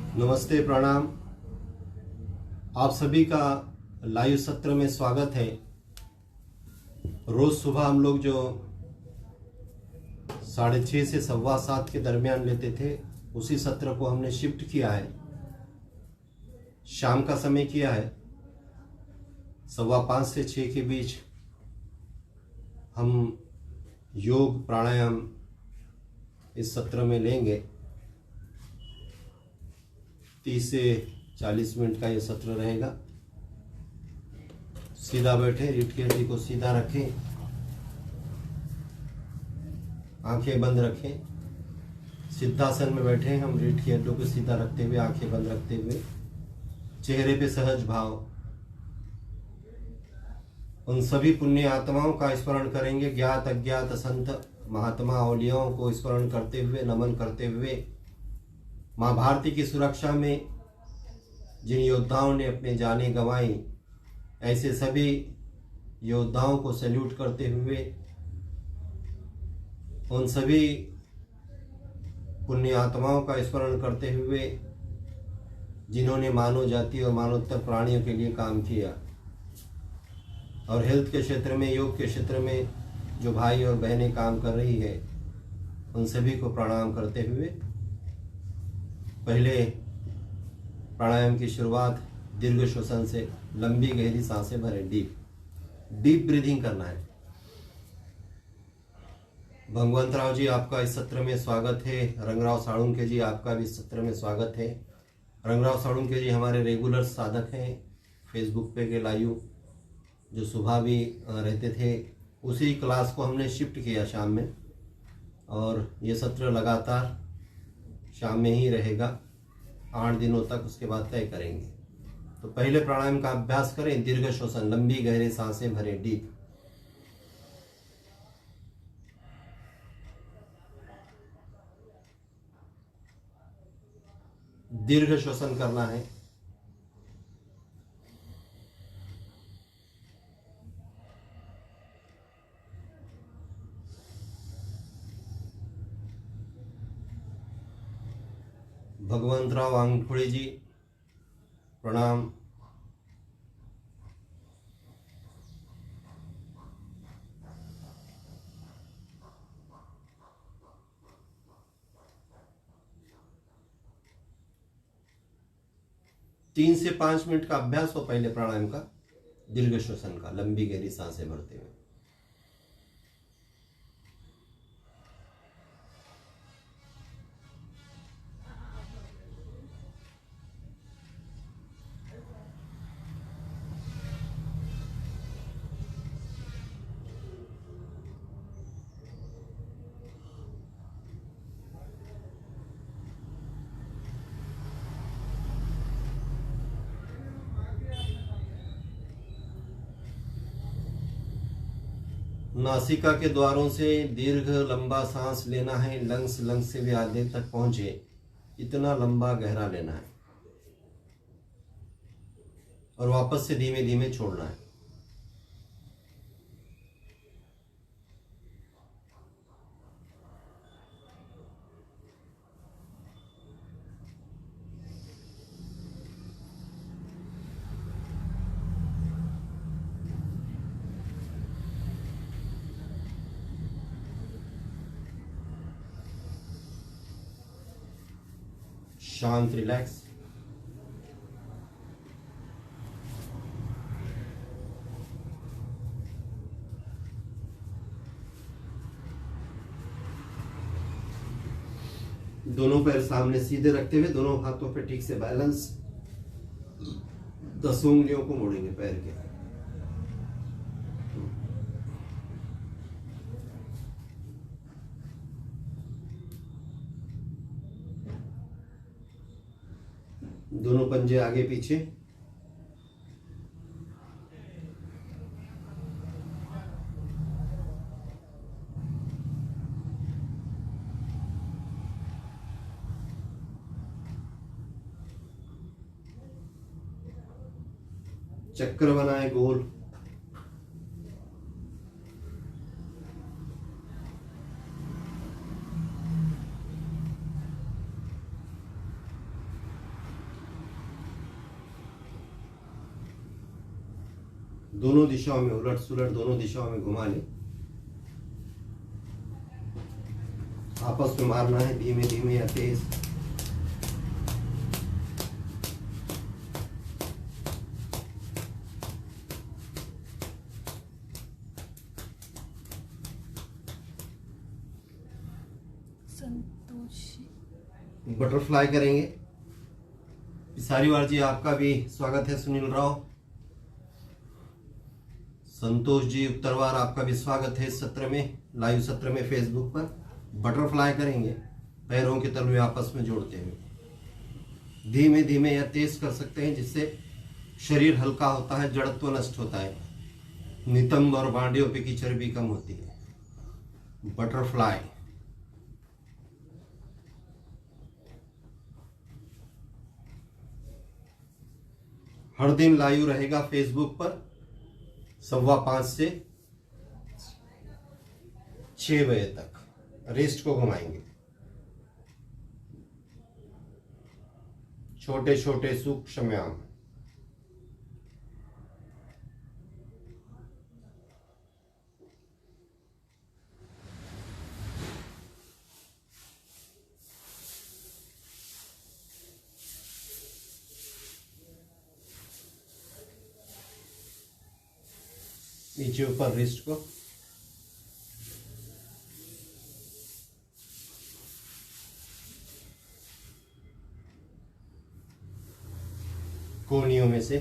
नमस्ते, प्रणाम। आप सभी का लाइव सत्र में स्वागत है। रोज सुबह हम लोग जो 6:30 से 7:15 के दरमियान लेते थे, उसी सत्र को हमने शिफ्ट किया है, शाम का समय किया है। 5:15 से 6 के बीच हम योग प्राणायाम इस सत्र में लेंगे। 30 से 40 मिनट का ये सत्र रहेगा। सीधा बैठे, रीढ़ की हड्डी को सीधा रखें, आंखें बंद रखें। सिद्धासन में बैठे हम, रीढ़ की हड्डी को सीधा रखते हुए, आंखें बंद रखते हुए, चेहरे पे सहज भाव। उन सभी पुण्य आत्माओं का स्मरण करेंगे, ज्ञात अज्ञात संत महात्मा औलियाओं को स्मरण करते हुए, नमन करते हुए, माँ भारती की सुरक्षा में जिन योद्धाओं ने अपने जानें गंवाई, ऐसे सभी योद्धाओं को सैल्यूट करते हुए, उन सभी पुण्य आत्माओं का स्मरण करते हुए जिन्होंने मानव जाति और मानवोत्तर प्राणियों के लिए काम किया, और हेल्थ के क्षेत्र में, योग के क्षेत्र में जो भाई और बहनें काम कर रही है, उन सभी को प्रणाम करते हुए पहले प्राणायाम की शुरुआत दीर्घ श्वसन से। लंबी गहरी सांसें भरें, डीप ब्रीदिंग करना है। भगवंतराव जी, आपका इस सत्र में स्वागत है। रंगराव साळुंखे जी, आपका भी इस सत्र में स्वागत है। रंगराव साळुंखे जी हमारे रेगुलर साधक हैं, फेसबुक पे के लाइव जो सुबह भी रहते थे। उसी क्लास को हमने शिफ्ट किया शाम में, और ये सत्र लगातार शाम में ही रहेगा 8 दिनों तक। उसके बाद तय करेंगे। तो पहले प्राणायाम का अभ्यास करें। दीर्घ श्वसन, लंबी गहरी सांसें भरें, डीप। दीर्घ श्वसन करना है। भगवंतराव वांगखुड़े जी, प्रणाम। तीन से 5 मिनट का अभ्यास हो पहले प्राणायाम का, दीर्घ श्वसन का, लंबी गहरी सांसें भरते हुए। नासिका के द्वारों से दीर्घ लंबा सांस लेना है। लंग्स से भी आधे तक पहुंचे, इतना लंबा गहरा लेना है, और वापस से धीमे धीमे छोड़ना है। शांत, रिलैक्स। दोनों पैर सामने सीधे रखते हुए, दोनों हाथों पे ठीक से बैलेंस। 10 उंगलियों को मोड़ेंगे पैर के। दोनों पंजे आगे पीछे। चक्र बनाए गोल। दोनों दिशाओं में उलट सुलट दोनों दिशाओं में घुमा लें। आपस में मारना है धीमे धीमे या तेज। बटरफ्लाई करेंगे। पिसारीवाल जी आपका भी स्वागत है। सुनील राव, संतोष जी उत्तरवार आपका भी स्वागत है इस सत्र में, लाइव सत्र में फेसबुक पर। बटरफ्लाई करेंगे पैरों के तलवे आपस में जोड़ते हुए। धीमे धीमे या तेज कर सकते हैं, जिससे शरीर हल्का होता है, जड़त्व नष्ट होता है, नितंब और बांडियों पे की चर्बी कम होती है। बटरफ्लाई। हर दिन लाइव रहेगा फेसबुक पर 5:15 से 6 बजे तक। रिस्ट को घुमाएंगे। छोटे छोटे सूक्ष्म व्यायाम। नीचे ऊपर रिस्ट को। कोहनियों में से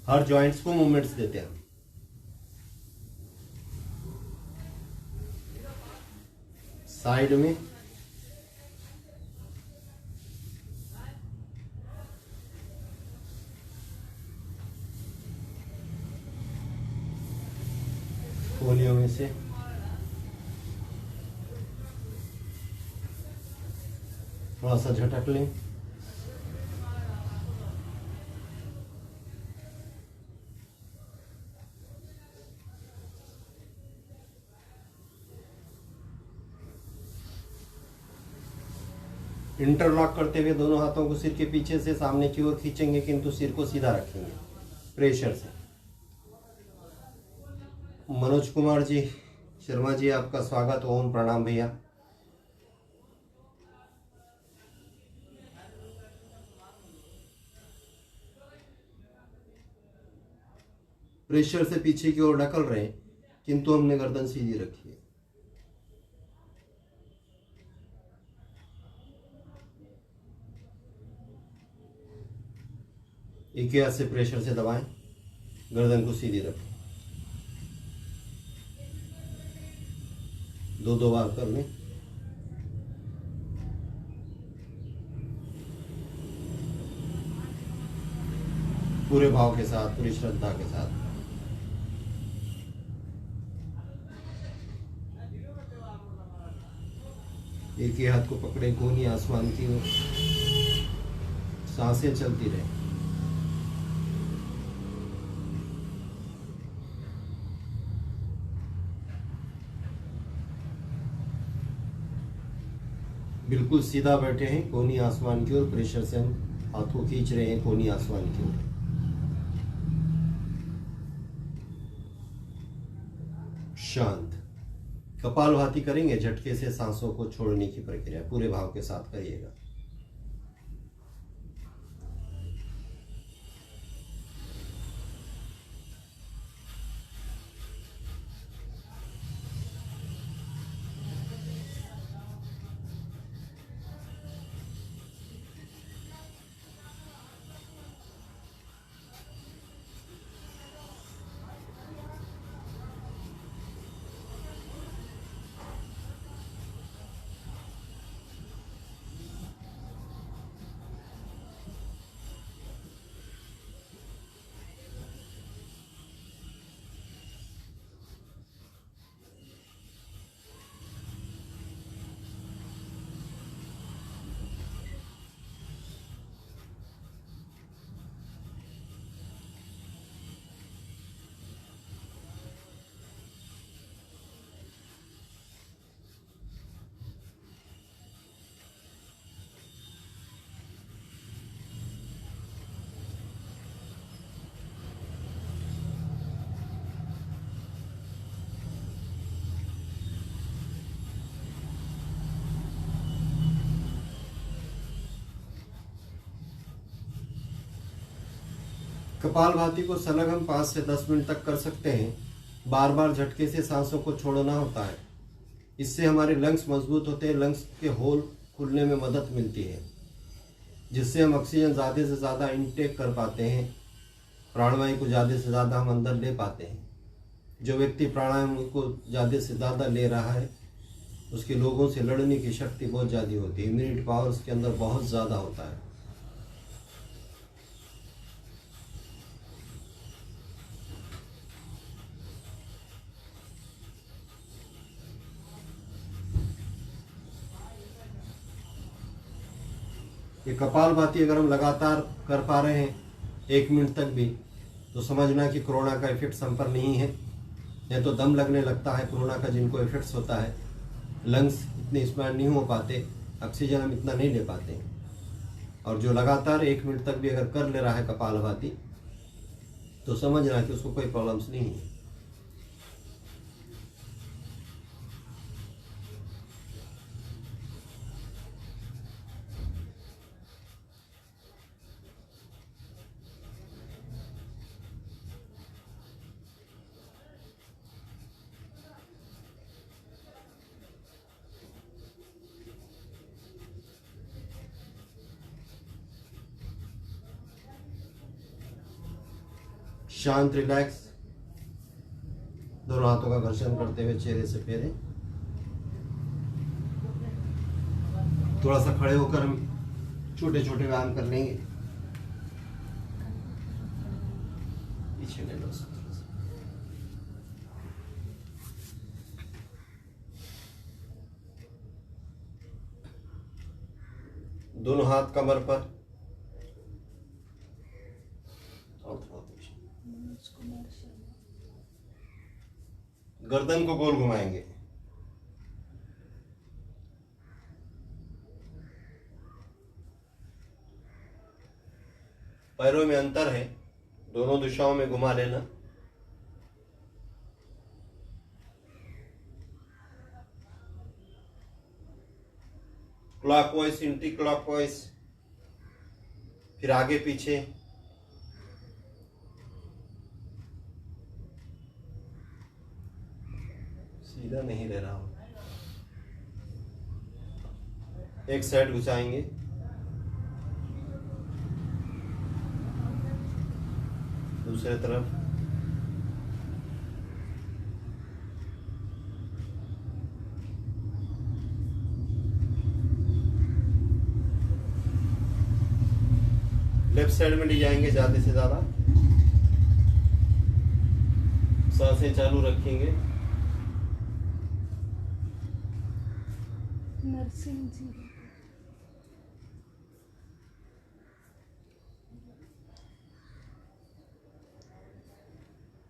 हर जॉइंट्स को मूवमेंट्स देते हैं। साइड में कोहनियों में से थोड़ा सा झटक लें। इंटरलॉक करते हुए दोनों हाथों को सिर के पीछे से सामने की ओर खींचेंगे, किंतु सिर को सीधा रखेंगे प्रेशर से। मनोज कुमार जी शर्मा जी आपका स्वागत। ओम प्रणाम भैया। प्रेशर से पीछे की ओर ढकल रहे, किंतु हमने गर्दन सीधी रखी है। एक ही हाथ से प्रेशर से दबाएं, गर्दन को सीधी रखें। 2 बार कर लें। पूरे भाव के साथ, पूरी श्रद्धा के साथ। एक ही हाथ को पकड़े, कोहनी आसमान की ओर, सांसें चलती रहे। बिल्कुल सीधा बैठे हैं, कोहनी आसमान की ओर। प्रेशर से हम हाथ को खींच रहे हैं कोहनी आसमान की ओर। शांत। कपालभाति करेंगे, झटके से सांसों को छोड़ने की प्रक्रिया पूरे भाव के साथ करिएगा। कपालभाति को सलग हम 5 से 10 मिनट तक कर सकते हैं। बार बार झटके से सांसों को छोड़ना होता है। इससे हमारे लंग्स मजबूत होते हैं, लंग्स के होल खुलने में मदद मिलती है, जिससे हम ऑक्सीजन ज़्यादा से ज़्यादा इनटेक कर पाते हैं। प्राणवायु को ज़्यादा से ज़्यादा हम अंदर ले पाते हैं। जो व्यक्ति प्राणायाम को ज़्यादा से ज़्यादा ले रहा है उसके लोगों से लड़ने की शक्ति बहुत ज़्यादा होती है। इम्यूनिटी पावर उसके अंदर बहुत ज़्यादा होता है। ये कपालभाति अगर हम लगातार कर पा रहे हैं 1 मिनट तक भी, तो समझना कि कोरोना का इफेक्ट हम पर नहीं है। नहीं तो दम लगने लगता है, कोरोना का जिनको इफेक्ट्स होता है, लंग्स इतने स्मार्ट नहीं हो पाते, ऑक्सीजन हम इतना नहीं ले पाते हैं। और जो लगातार 1 मिनट तक भी अगर कर ले रहा है कपालभाति, तो समझना कि उसको कोई प्रॉब्लम्स नहीं है। शांत, रिलैक्स, दोनों हाथों का घर्षण करते हुए चेहरे से फेरे। थोड़ा सा खड़े होकर हम छोटे छोटे व्यायाम कर लेंगे। पीछे ले लो। दोनों हाथ कमर पर और थोड़ा पीछे। गर्दन को गोल घुमाएंगे। पैरों में अंतर है, दोनों दिशाओं में घुमा लेना। क्लॉकवाइज, एंटी क्लॉकवाइज, फिर आगे पीछे। सीधा नहीं ले रहा हूं। एक साइड घुसाएंगे, दूसरे तरफ। लेफ्ट साइड में ले जाएंगे ज्यादा से ज्यादा। सांसें चालू रखेंगे। नरसिंह जी,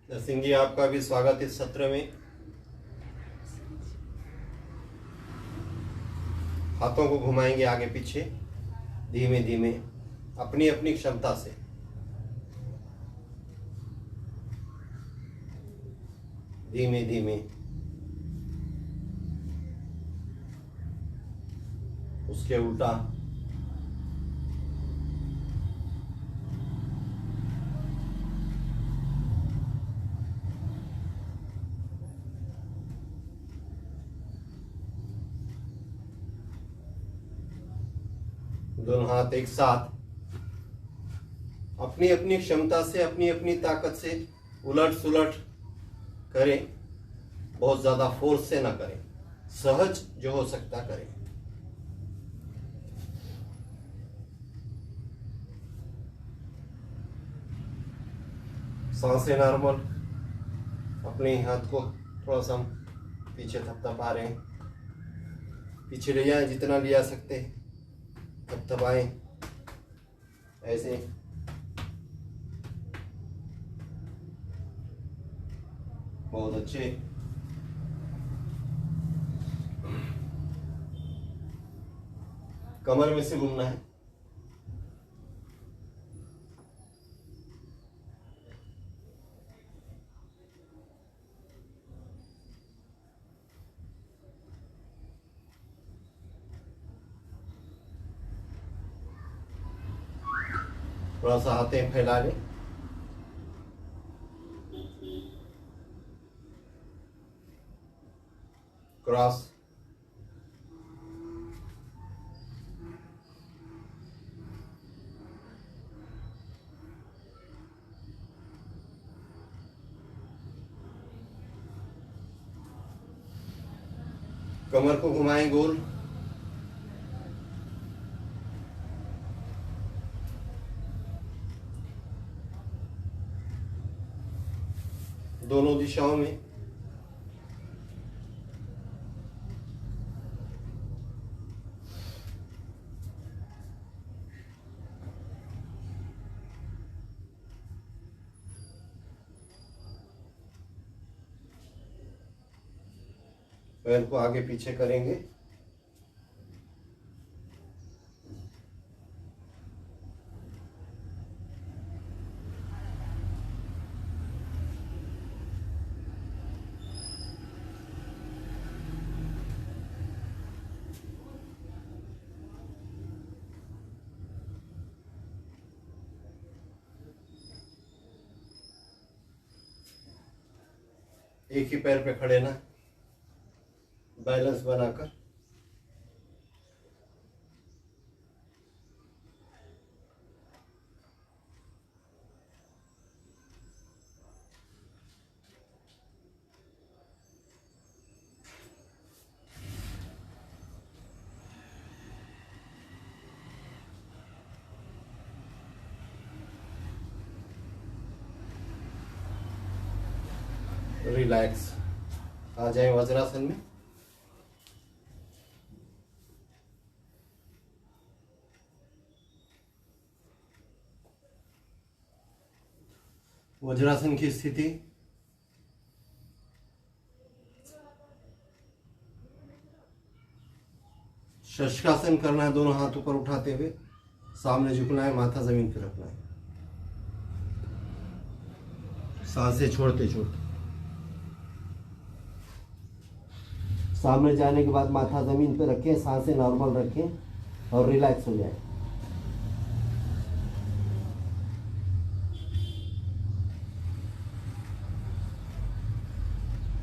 नरसिंह जी, आपका भी स्वागत इस सत्र में। हाथों को घुमाएंगे आगे पीछे धीमे धीमे, अपनी अपनी क्षमता से। धीमे धीमे उसके उल्टा। दोनों हाथ एक साथ, अपनी अपनी क्षमता से, अपनी अपनी ताकत से उलट सुलट करें। बहुत ज्यादा फोर्स से ना करें, सहज जो हो सकता करें। सांसें नॉर्मल। अपने हाथ को थोड़ा सा पीछे थपथपा रहे हैं। पीछे ले जाएं, जितना ले जा सकते हैं थपथपाएं ऐसे। बहुत अच्छे। कमर में से घूमना है। थोड़ा सा हाथें फैला लें। क्रॉस, कमर को घुमाएं गोल, दोनों दिशाओं में। पैर को आगे पीछे करेंगे। एक ही पैर पे खड़े ना, बैलेंस बनाकर। रिलैक्स, आ जाए वज्रासन में। वज्रासन की स्थिति, शशकासन करना है, दोनों हाथ ऊपर उठाते हुए सामने झुकना है, माथा जमीन पर रखना है, सांसें छोड़ते छोड़ते। सामने जाने के बाद माथा जमीन पे रखें, सांसें नॉर्मल रखें और रिलैक्स हो जाए।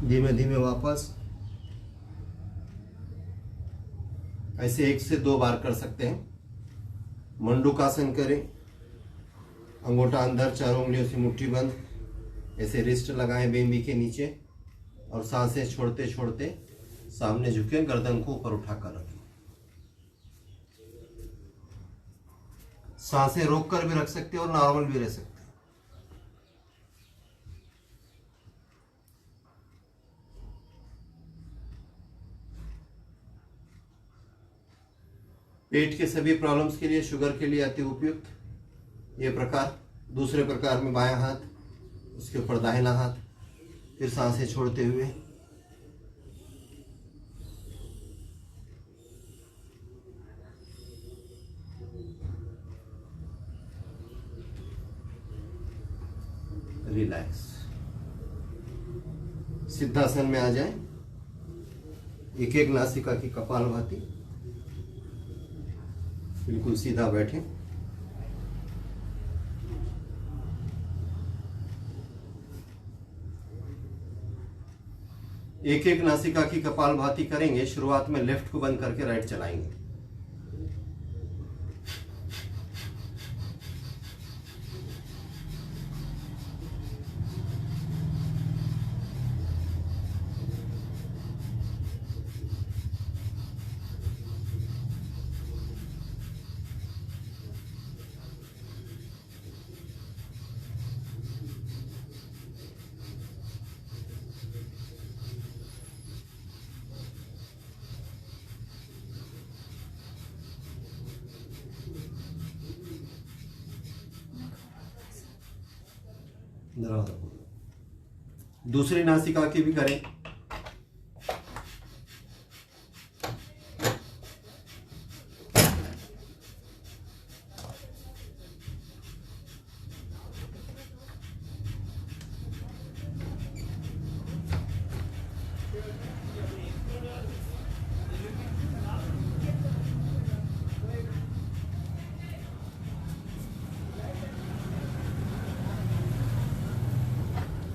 धीमे धीमे वापस। ऐसे 1 से 2 बार कर सकते हैं। मंडूकासन करें, अंगूठा अंदर, चारों उंगलियों से मुट्ठी बंद, ऐसे रिस्ट लगाएं बेंबी के नीचे और सांसें छोड़ते छोड़ते सामने झुके, गर्दन को ऊपर उठाकर रखें। सांसें रोक कर भी रख सकते हैं और नॉर्मल भी रह सकते हैं। पेट के सभी प्रॉब्लम्स के लिए, शुगर के लिए अति उपयुक्त ये प्रकार। दूसरे प्रकार में बायां हाथ, उसके ऊपर दाहिना हाथ, फिर सांसें छोड़ते हुए। रिलैक्स, सिद्धासन में आ जाए। एक एक नासिका की कपालभाति, बिल्कुल सीधा बैठे। एक एक नासिका की कपालभाति करेंगे। शुरुआत में लेफ्ट को बंद करके राइट चलाएंगे। दूसरी नासिका की भी करें।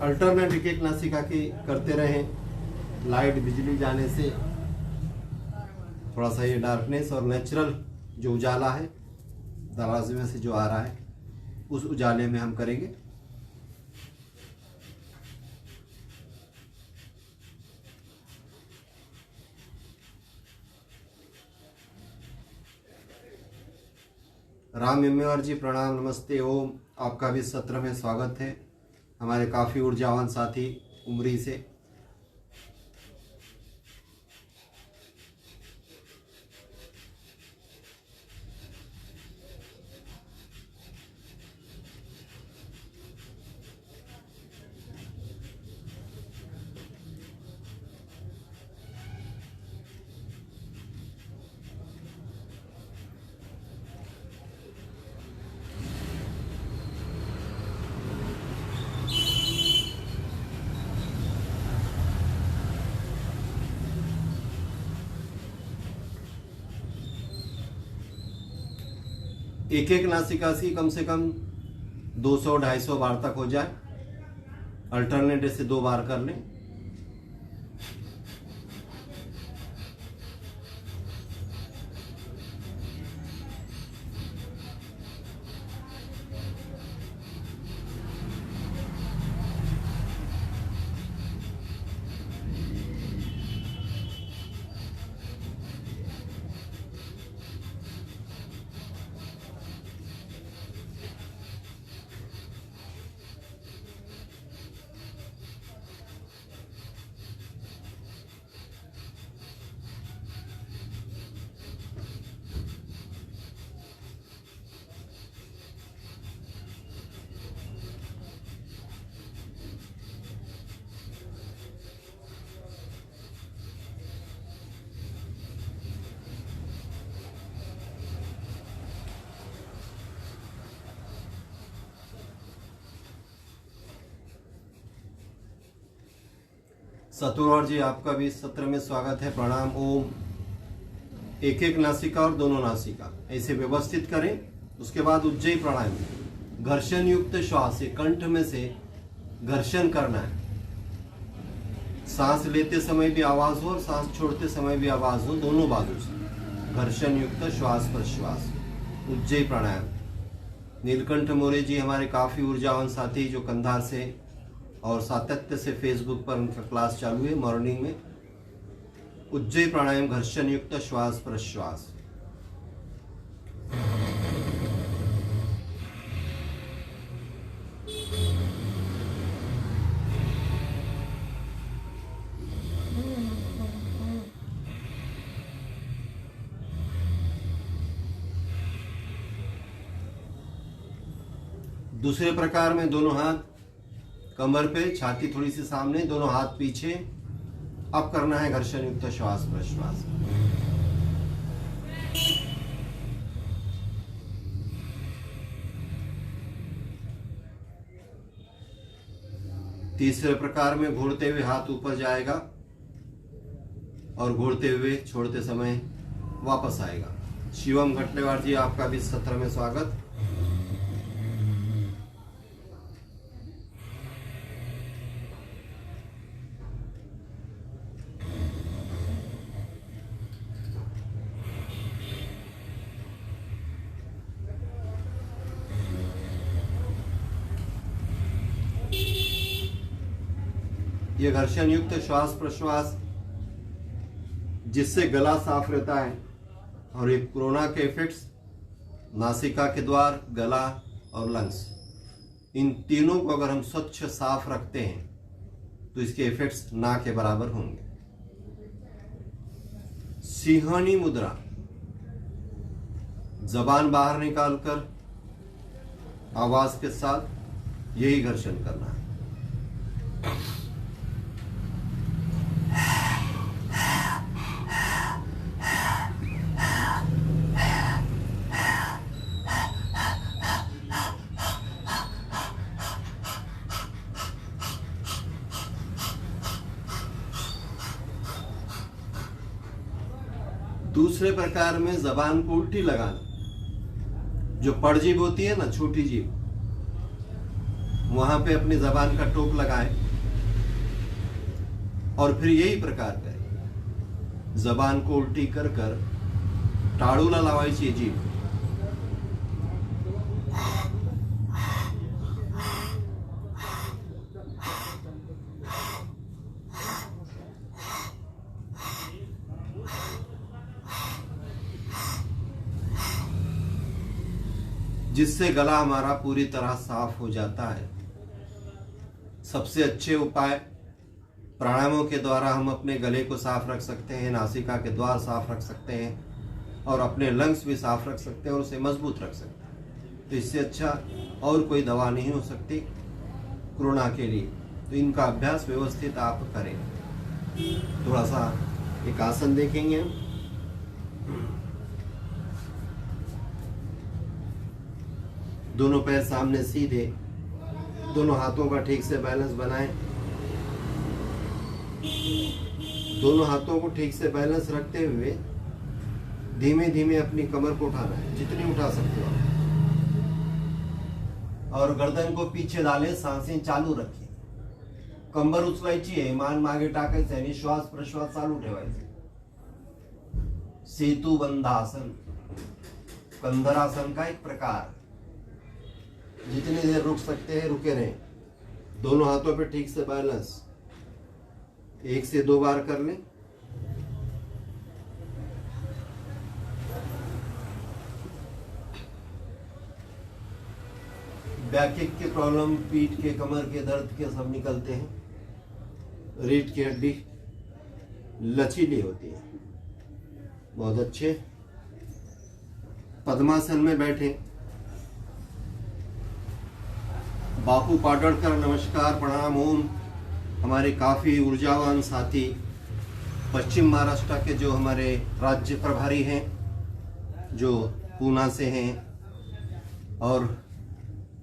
अल्टरनेट एक एक नासिका की करते रहें। लाइट बिजली जाने से थोड़ा सा ये डार्कनेस और नेचुरल जो उजाला है दरवाजे में से जो आ रहा है उस उजाले में हम करेंगे। राम एम्मेवार जी प्रणाम, नमस्ते, ओम। आपका भी सत्र में स्वागत है हमारे काफ़ी ऊर्जावान साथी उमरी से। एक एक नासिका से कम 200-250 बार तक हो जाए। अल्टरनेट से 2 बार कर लें। सतुरौर जी आपका भी इस सत्र में स्वागत है, प्रणाम, ओम। एक एक नासिका और दोनों नासिका ऐसे व्यवस्थित करें। उसके बाद उज्जयी प्राणायाम, घर्षण युक्त श्वास से कंठ में से घर्षण करना है। सांस लेते समय भी आवाज हो और सांस छोड़ते समय भी आवाज हो, दोनों बाजू से घर्षण युक्त श्वास प्रश्वास, उज्जयी प्राणायाम। नीलकंठ मोरे जी हमारे काफी ऊर्जावान साथी जो कंधार से और सातत्य से फेसबुक पर उनका क्लास चालू है मॉर्निंग में। उज्जयी प्राणायाम, घर्षण युक्त श्वास प्रश्वास। दूसरे प्रकार में दोनों हाथ कमर पे, छाती थोड़ी सी सामने, दोनों हाथ पीछे। अब करना है घर्षण युक्त श्वास प्रश्वास। तीसरे प्रकार में घूरते हुए हाथ ऊपर जाएगा और घूरते हुए छोड़ते समय वापस आएगा। शिवम घटलेवार जी आपका भी सत्र में स्वागत। ये घर्षण युक्त श्वास प्रश्वास जिससे गला साफ रहता है और ये कोरोना के इफेक्ट्स नासिका के द्वार, गला और लंग्स, इन तीनों को अगर हम स्वच्छ साफ रखते हैं तो इसके इफेक्ट्स ना के बराबर होंगे। सिंहनी मुद्रा, जबान बाहर निकालकर आवाज के साथ यही घर्षण करना है। दूसरे प्रकार में जबान को उल्टी लगाना, जो पड़ जीभ होती है ना, छोटी जीभ, वहां पे अपनी जबान का टोक लगाएं और फिर यही प्रकार करें। जबान को उल्टी कर कर टाळूला लावायची जीभ। जिससे गला हमारा पूरी तरह साफ हो जाता है। सबसे अच्छे उपाय प्राणायामों के द्वारा हम अपने गले को साफ रख सकते हैं, नासिका के द्वार साफ रख सकते हैं और अपने लंग्स भी साफ रख सकते हैं और उसे मजबूत रख सकते हैं। तो इससे अच्छा और कोई दवा नहीं हो सकती कोरोना के लिए। तो इनका अभ्यास व्यवस्थित आप करें। थोड़ा सा एक आसन देखेंगे हम। दोनों पैर सामने सीधे, दोनों हाथों का ठीक से बैलेंस बनाएं। दोनों हाथों को ठीक से बैलेंस रखते हुए धीमे धीमे अपनी कमर को उठाना है, जितनी उठा सकते हो। और गर्दन को पीछे डालें, सांसें चालू रखें। कंबर उचलायची आहे, मान मागे टाकायचं आणि श्वास प्रश्वास चालू ठेवायचे। सेतु बंधासन, कंधरासन का एक प्रकार। जितनी देर रुक सकते हैं रुके रहें। दोनों हाथों पे ठीक से बैलेंस 1 से 2 बार कर लें। बैक के प्रॉब्लम, पीठ के, कमर के दर्द के सब निकलते हैं। रीढ़ की हड्डी लचीली होती है। बहुत अच्छे। पद्मासन में बैठे। बापू पाडड़कर नमस्कार प्रणाम ओम। हमारे काफ़ी ऊर्जावान साथी पश्चिम महाराष्ट्र के जो हमारे राज्य प्रभारी हैं, जो पूना से हैं और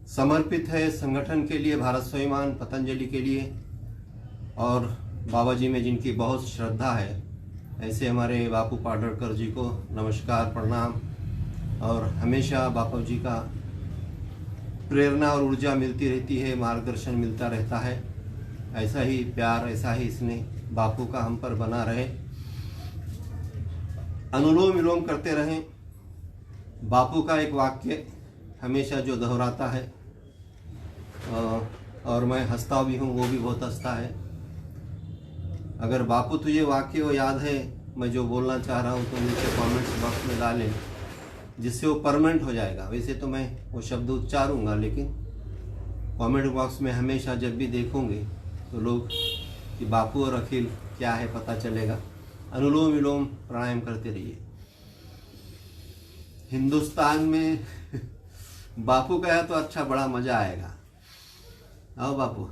समर्पित है संगठन के लिए, भारत स्वाभिमान पतंजलि के लिए, और बाबा जी में जिनकी बहुत श्रद्धा है, ऐसे हमारे बापू पाडड़कर जी को नमस्कार प्रणाम। और हमेशा बापू जी का प्रेरणा और ऊर्जा मिलती रहती है, मार्गदर्शन मिलता रहता है। ऐसा ही प्यार, ऐसा ही स्नेह बापू का हम पर बना रहे। अनुलोम विलोम करते रहें। बापू का एक वाक्य हमेशा जो दोहराता है और मैं हंसता भी हूँ, वो भी बहुत हंसता है। अगर बापू तुझे वाक्य वो याद है, मैं जो बोलना चाह रहा हूँ, तो नीचे कमेंट्स बॉक्स में डालें, जिससे वो परमानेंट हो जाएगा। वैसे तो मैं वो शब्द उच्चारूंगा, लेकिन कमेंट बॉक्स में हमेशा जब भी देखोगे तो लोग कि बापू और अखिल क्या है पता चलेगा। अनुलोम विलोम प्राणायाम करते रहिए। हिंदुस्तान में बापू का है तो अच्छा, बड़ा मजा आएगा। आओ बापू,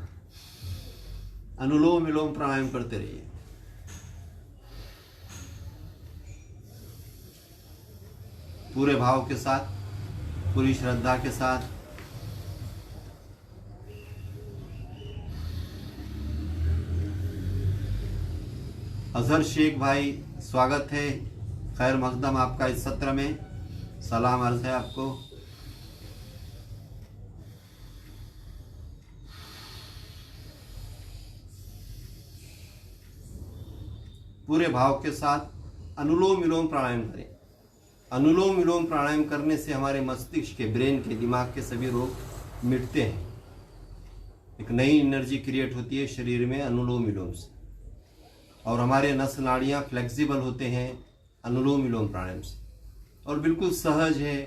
अनुलोम विलोम प्राणायाम करते रहिए। पूरे भाव के साथ, पूरी श्रद्धा के साथ। अजहर शेख भाई, स्वागत है, खैर मकदम आपका इस सत्र में। सलाम अर्ज है आपको। पूरे भाव के साथ अनुलोम विलोम प्राणायाम करें। अनुलोम विलोम प्राणायाम करने से हमारे मस्तिष्क के, ब्रेन के, दिमाग के सभी रोग मिटते हैं। एक नई एनर्जी क्रिएट होती है शरीर में अनुलोम विलोम से, और हमारे नस नाड़ियाँ फ्लेक्सिबल होते हैं अनुलोम विलोम प्राणायाम से। और बिल्कुल सहज है,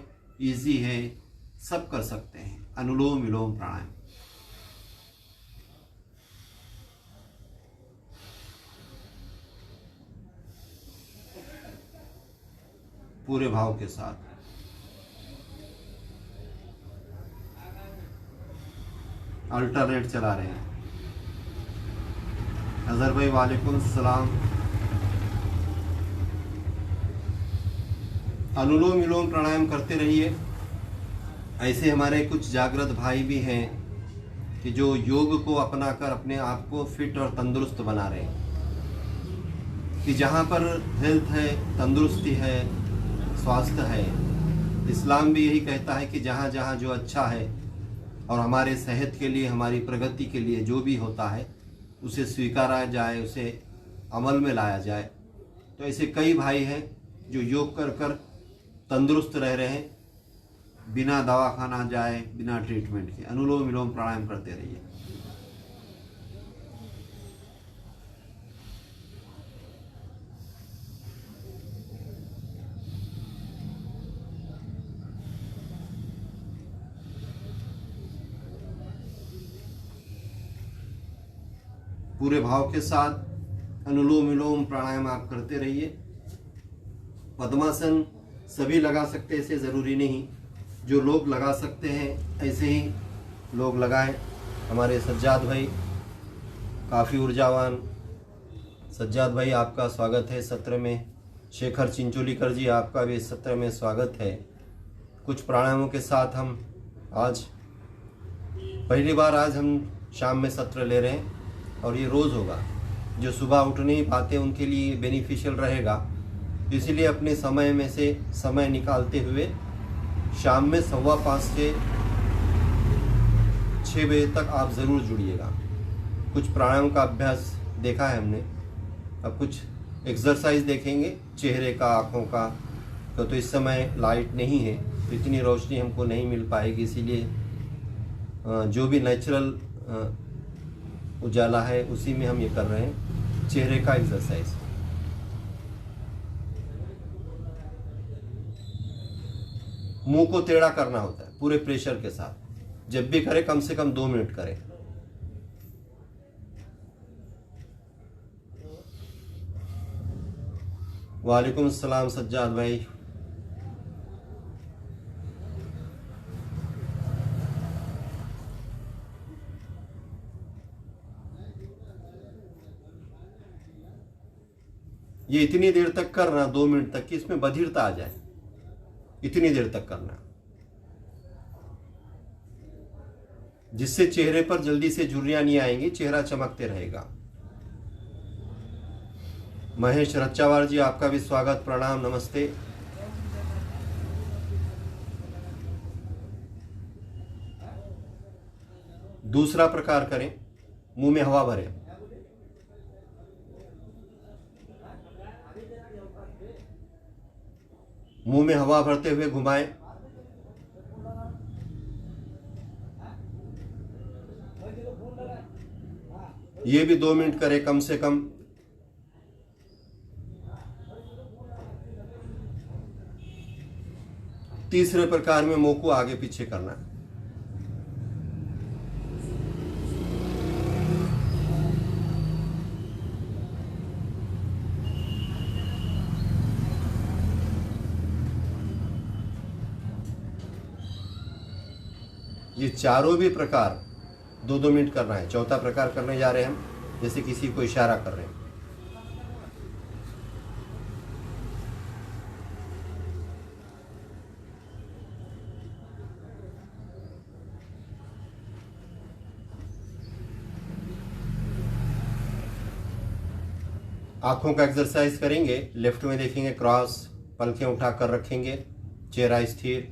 इजी है, सब कर सकते हैं अनुलोम विलोम प्राणायाम। पूरे भाव के साथ। अल्टरनेट चला रहे हैं। अजहर भाई वालेकुम सलाम। अनुलोम विलोम प्राणायाम करते रहिए। ऐसे हमारे कुछ जागृत भाई भी हैं कि जो योग को अपनाकर अपने आप को फिट और तंदुरुस्त बना रहे हैं। कि जहाँ पर हेल्थ है, तंदुरुस्ती है, स्वास्थ्य है, इस्लाम भी यही कहता है कि जहाँ जहाँ जो अच्छा है और हमारे सेहत के लिए, हमारी प्रगति के लिए जो भी होता है, उसे स्वीकारा जाए, उसे अमल में लाया जाए। तो ऐसे कई भाई हैं जो योग कर कर तंदुरुस्त रह रहे हैं, बिना दवाखाना जाए, बिना ट्रीटमेंट के। अनुलोम विलोम प्राणायाम करते रहिए। पूरे भाव के साथ अनुलोम विलोम प्राणायाम आप करते रहिए। पद्मासन सभी लगा सकते हैं, ऐसे ज़रूरी नहीं। जो लोग लगा सकते हैं ऐसे ही लोग लगाएं। हमारे सज्जाद भाई काफ़ी ऊर्जावान। सज्जाद भाई, आपका स्वागत है सत्र में। शेखर चिंचोलीकर जी, आपका भी इस सत्र में स्वागत है। कुछ प्राणायामों के साथ हम आज पहली बार आज हम शाम में सत्र ले रहे हैं और ये रोज़ होगा। जो सुबह उठ नहीं पाते उनके लिए बेनिफिशियल रहेगा, इसीलिए अपने समय में से समय निकालते हुए शाम में 5:15 से 6 बजे तक आप ज़रूर जुड़िएगा। कुछ प्राणायाम का अभ्यास देखा है हमने, अब कुछ एक्सरसाइज देखेंगे चेहरे का, आँखों का। तो इस समय लाइट नहीं है तो इतनी रोशनी हमको नहीं मिल पाएगी, इसीलिए जो भी नेचुरल उजाला है उसी में हम ये कर रहे हैं, चेहरे का एक्सरसाइज। मुंह को टेढ़ा करना होता है पूरे प्रेशर के साथ। जब भी करें कम से कम 2 मिनट करें। वालेकुम अस्सलाम सज्जाद भाई। ये इतनी देर तक करना, 2 मिनट तक, कि इसमें बधिरता आ जाए, इतनी देर तक करना, जिससे चेहरे पर जल्दी से झुर्रियां नहीं आएंगी, चेहरा चमकते रहेगा। महेश रच्चावार जी, आपका भी स्वागत, प्रणाम, नमस्ते। दूसरा प्रकार करें, मुंह में हवा भरें। मुंह में हवा भरते हुए घुमाएं। ये भी 2 मिनट करें कम से कम। तीसरे प्रकार में मुंह को आगे पीछे करना। ये चारों भी प्रकार 2-2 मिनट करना है। चौथा प्रकार करने जा रहे हैं हम, जैसे किसी को इशारा कर रहे हैं। आंखों का एक्सरसाइज करेंगे। लेफ्ट में देखेंगे क्रॉस, पलकें उठाकर रखेंगे, चेहरा स्थिर,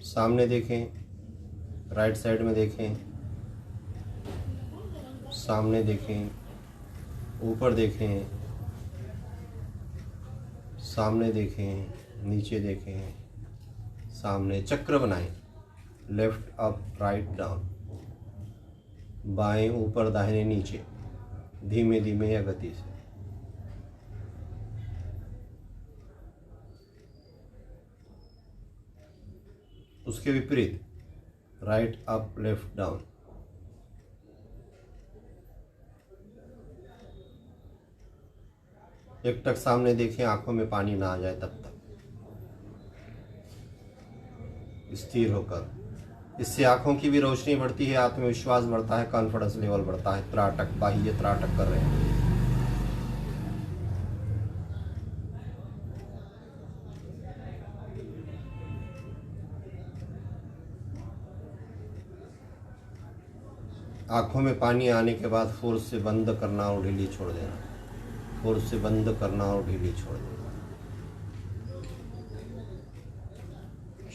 सामने देखें, राइट साइड में देखें, सामने देखें, ऊपर देखें, सामने देखें, नीचे देखें, सामने। चक्र बनाएं, लेफ्ट अप, राइट डाउन, बाएं ऊपर, दाहिने नीचे, धीमे धीमे या गति से। उसके विपरीत, राइट अप, लेफ्ट डाउन। एकटक सामने देखें, आंखों में पानी ना आ जाए तब तक, स्थिर होकर। इससे आंखों की भी रोशनी बढ़ती है, आत्मविश्वास बढ़ता है, कॉन्फिडेंस लेवल बढ़ता है। त्राटक, बाह्य त्राटक कर रहे हैं। आंखों में पानी आने के बाद फोर्स से बंद करना और ढीली छोड़ देना, फोर्स से बंद करना और ढीली छोड़ देना।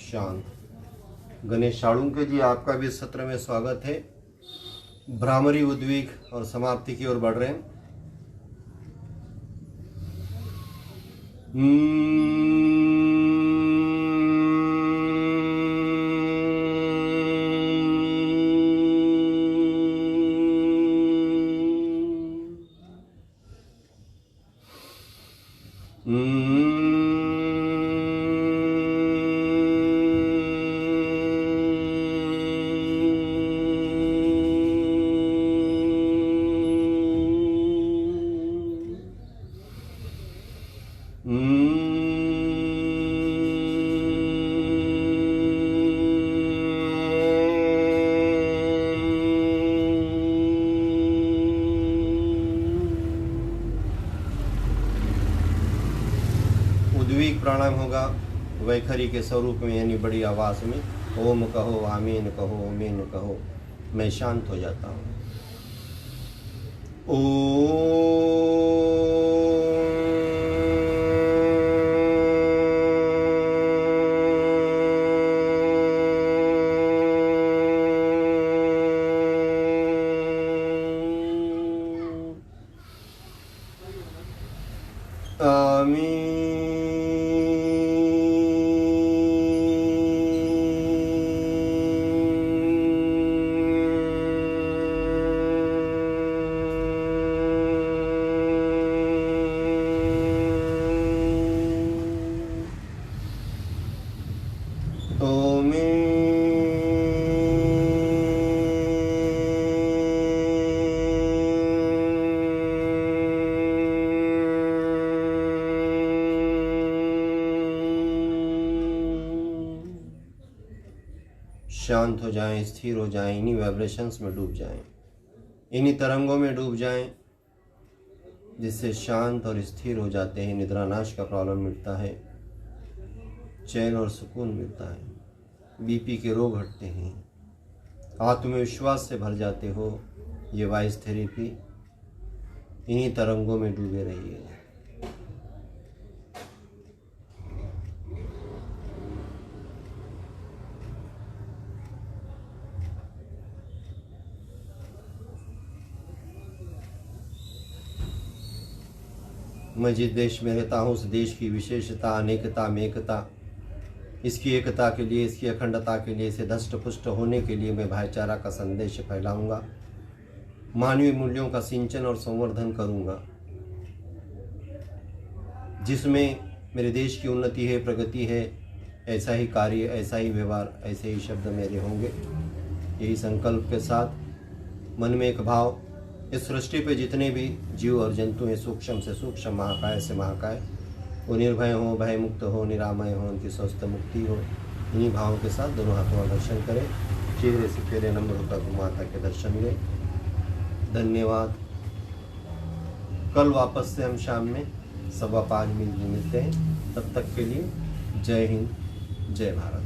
शांत। गणेश साळुंखे जी, आपका भी इस सत्र में स्वागत है। भ्रामरी उद्वेग और समाप्ति की ओर बढ़ रहे हैं। उद्वेग प्राणायाम होगा वैखरी के स्वरूप में, यानी बड़ी आवाज में। ओम कहो, आमीन कहो, आमीन कहो, मैं शांत हो जाता हूँ। शांत हो जाएं, स्थिर हो जाएं, इन्हीं वाइब्रेशंस में डूब जाएं, इन्हीं तरंगों में डूब जाएं, जिससे शांत और स्थिर हो जाते हैं। निद्रानाश का प्रॉब्लम मिटता है, चैन और सुकून मिलता है, बीपी के रोग हटते हैं, आत्मविश्वास से भर जाते हो। ये वॉइस थेरेपी, इन्हीं तरंगों में डूबे रहिए। मैं जिस देश में रहता हूँ उस देश की विशेषता, अनेकता में एकता, इसकी एकता के लिए, इसकी अखंडता के लिए, इसे धष्ट पुष्ट होने के लिए मैं भाईचारा का संदेश फैलाऊंगा, मानवीय मूल्यों का सिंचन और संवर्धन करूंगा। जिसमें मेरे देश की उन्नति है, प्रगति है, ऐसा ही कार्य, ऐसा ही व्यवहार, ऐसे ही शब्द मेरे होंगे। यही संकल्प के साथ मन में एक भाव, इस सृष्टि पे जितने भी जीव और जंतु हैं, सूक्ष्म से सूक्ष्म, महाकाय से महाकाय, वो निर्भय हो, भय मुक्त हो, निरामय हो, उनकी स्वस्थ मुक्ति हो। इन्हीं भावों के साथ दोनों हाथों का दर्शन करें, चेहरे से फेरे नम्र होकर माता के दर्शन लें। धन्यवाद। कल वापस से हम शाम में 5:15 मिलते हैं। तब तक के लिए जय हिंद, जय भारत।